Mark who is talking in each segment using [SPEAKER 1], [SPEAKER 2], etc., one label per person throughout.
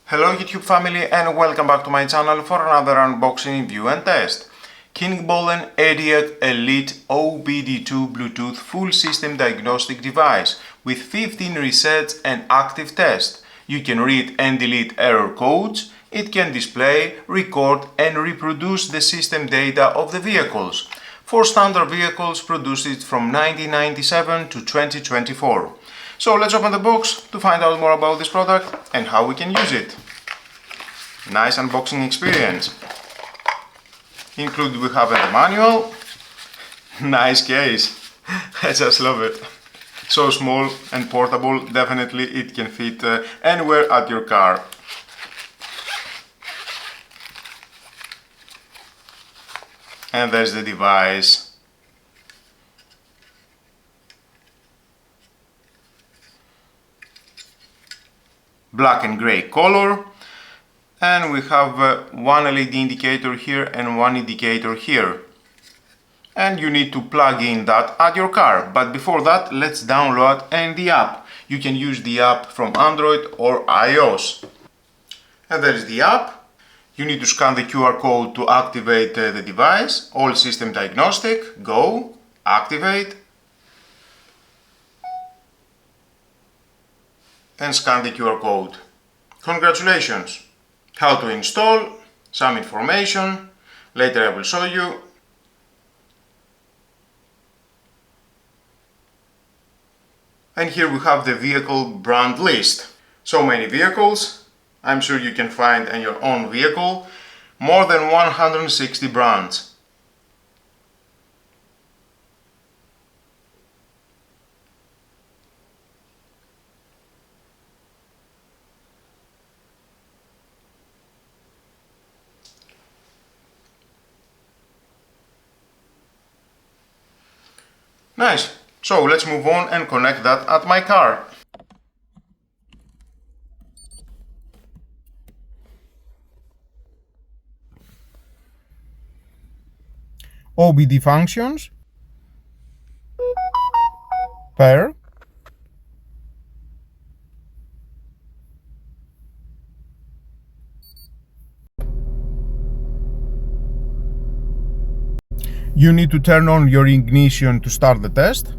[SPEAKER 1] Hello YouTube family and welcome back to my channel for another unboxing, review and test. KINGBOLEN EDIAG Elite OBD2 Bluetooth full system diagnostic device with 15 resets and active test. You can read and delete error codes. It can display, record and reproduce the system data of the vehicles. For standard vehicles produced from 1997 to 2024. So let's open the box to find out more about this product and how we can use it. Nice unboxing experience. Included we have the manual. Nice case. I just love it. So small and portable, definitely it can fit anywhere at your car. And there's the device. Black and gray color, and we have one LED indicator here and one indicator here, and you need to plug in that at your car. But before that, let's download the app. You can use the app from Android or iOS. And there is the app. You need to scan the QR code to activate the device. All system diagnostic, go, activate, and scan the QR code. Congratulations! How to install, some information, later I will show you. And here we have the vehicle brand list. So many vehicles, I'm sure you can find in your own vehicle, more than 160 brands. Nice, so let's move on and connect that at my car. OBD functions, pair, you need to turn on your ignition to start the test,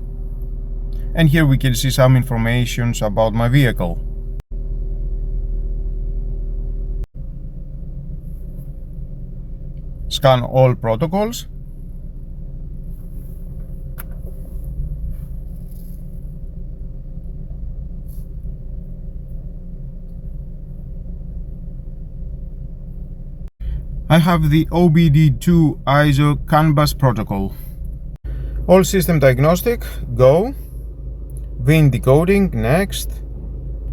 [SPEAKER 1] and here we can see some information about my vehicle. Scan all protocols. I have the OBD2 ISO CAN bus protocol. All system diagnostic, go. VIN decoding, next.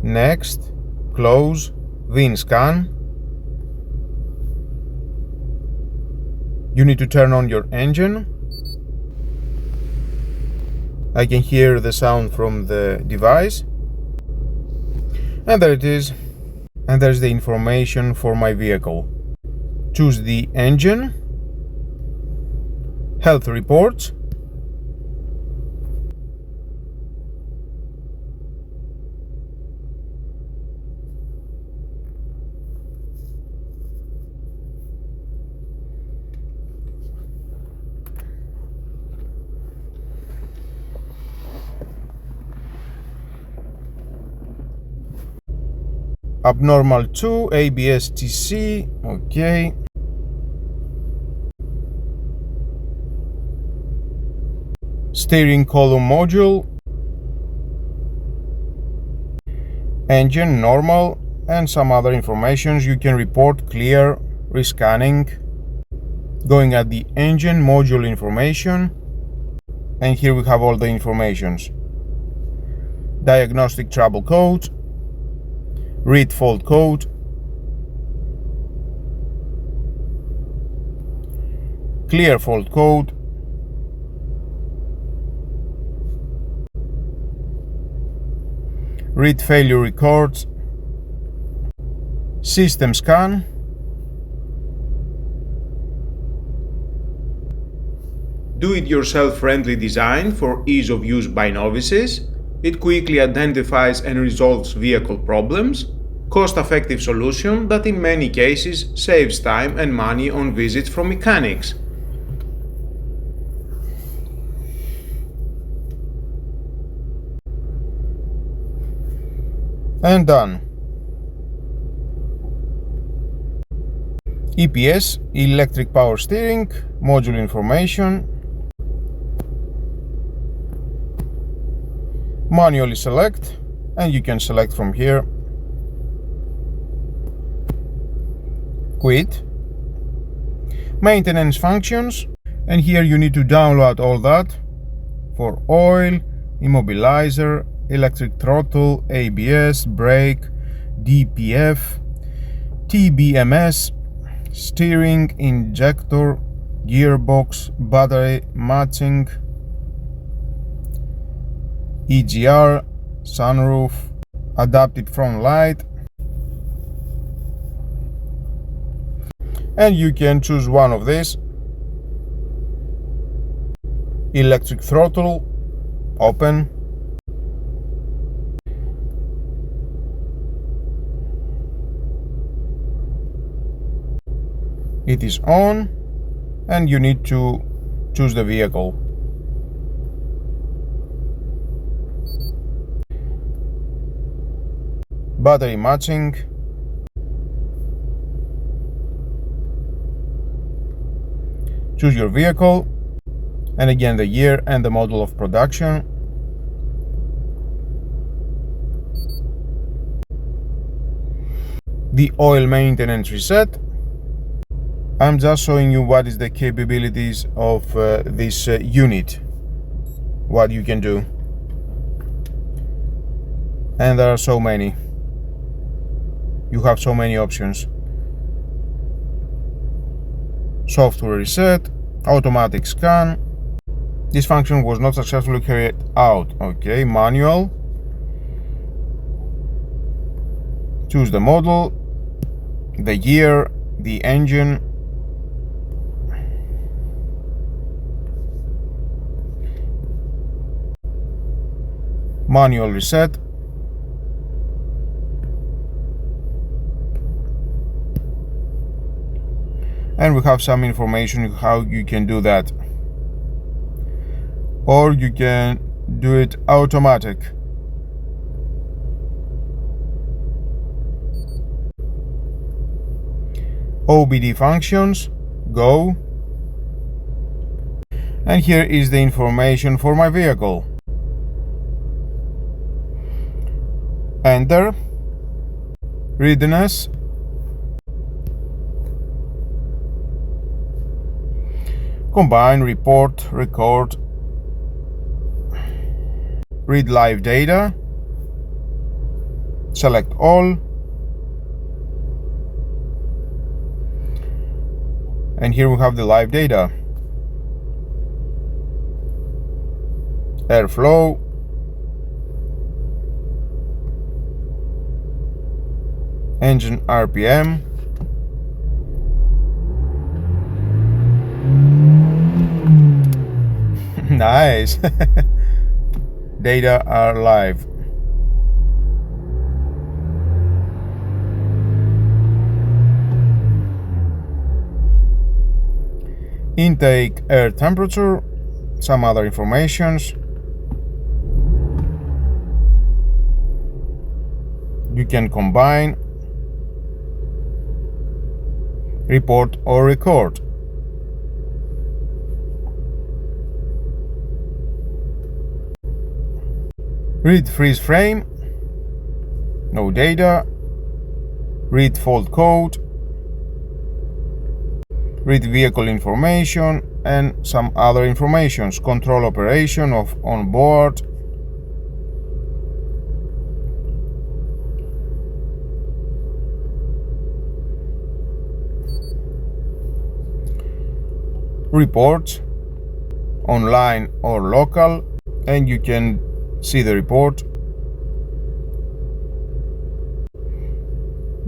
[SPEAKER 1] Next, close, VIN scan. You need to turn on your engine. I can hear the sound from the device. And there it is. And there's the information for my vehicle. Choose the engine, health reports, abnormal 2, ABS TC, okay. Steering column module, engine normal, and some other informations. You can report clear, rescanning, going at the engine module information, and here we have all the informations. Diagnostic trouble code, read fault code, clear fault code, read failure records, system scan, do-it-yourself friendly design for ease of use by novices. It quickly identifies and resolves vehicle problems, cost-effective solution that in many cases saves time and money on visits from mechanics. And done. EPS, electric power steering, module information, manually select, and you can select from here, quit, maintenance functions, and here you need to download all that for oil, immobilizer, electric throttle, ABS, brake, DPF, TBMS, steering, injector, gearbox, battery matching, EGR, sunroof, adaptive front light, and you can choose one of these. Electric throttle, open, it is on, and you need to choose the vehicle. Battery matching, choose your vehicle, and again the year and the model of production. The oil maintenance reset. I'm just showing you what is the capabilities of this unit, what you can do, and there are so many. You have so many options. Software reset, automatic scan. This function was not successfully carried out. Okay, manual. Choose the model, the year, the engine. Manual reset. And we have some information how you can do that, or you can do it automatic. OBD functions, go, and here is the information for my vehicle. Enter, readiness, combine, report, record, read live data, select all, and here we have the live data. Airflow, engine RPM, nice. Data are live. Intake air temperature, some other informations. You can combine, report or record. Read freeze frame, no data. Read fault code, read vehicle information and some other informations. Control operation of on board. Reports, online or local, and you can see the report.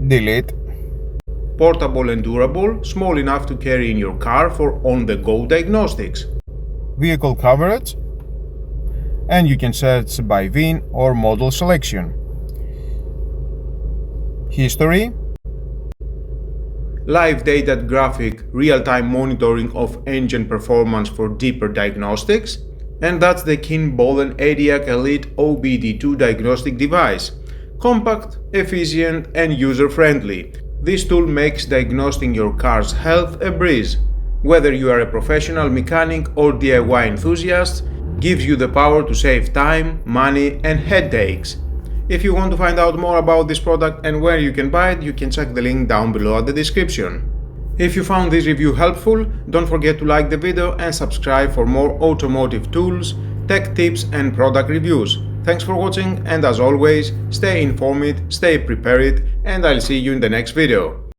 [SPEAKER 1] Delete. Portable and durable, small enough to carry in your car for on-the-go diagnostics. Vehicle coverage, and you can search by VIN or model selection. history, live data graphic real-time monitoring of engine performance for deeper diagnostics, and that's the KINGBOLEN EDIAG Elite OBD2 diagnostic device. Compact, efficient and user-friendly, this tool makes diagnosing your car's health a breeze. Whether you are a professional mechanic or DIY enthusiast, gives you the power to save time, money and headaches. If you want to find out more about this product and where you can buy it, you can check the link down below at the description. If you found this review helpful, don't forget to like the video and subscribe for more automotive tools, tech tips and product reviews. Thanks for watching, and as always, stay informed, stay prepared, and I'll see you in the next video.